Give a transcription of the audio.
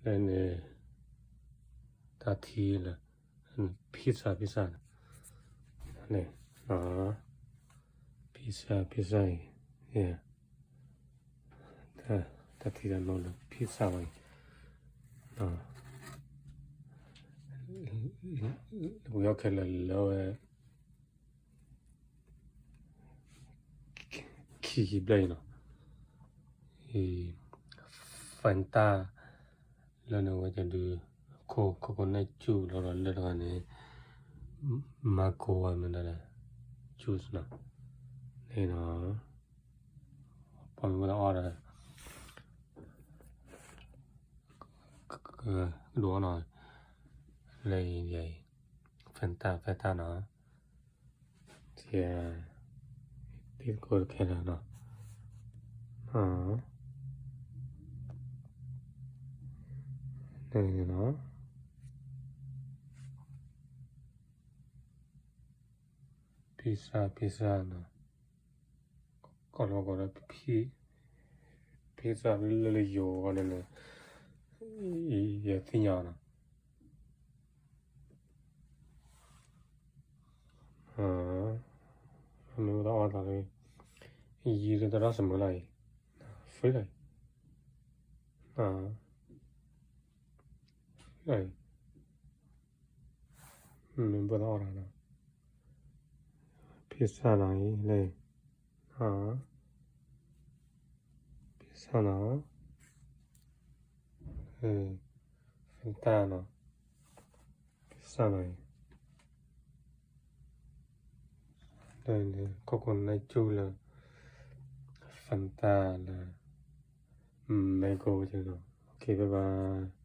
lên ta thi là pizza này đó pizza yeah ta thi là nó là pizza này đó we okay là lâu kỳ blay nó Fanta lần nào vậy thì coconut juice rồi lần nào này Marco mình là juice nó này nó còn mình order đồ nó lấy vậy Fanta nó thì tiếp cô cái là nó này nó pizza nó còn là pizza lele yo còn là ý thì nhỏ nó mình đã order rồi ý cái đó什么来回来này mình vừa order nó pizza này này pizza nó Fanta nó pizza này đây coconut juice là Fanta là mango chứ nó ok bye bye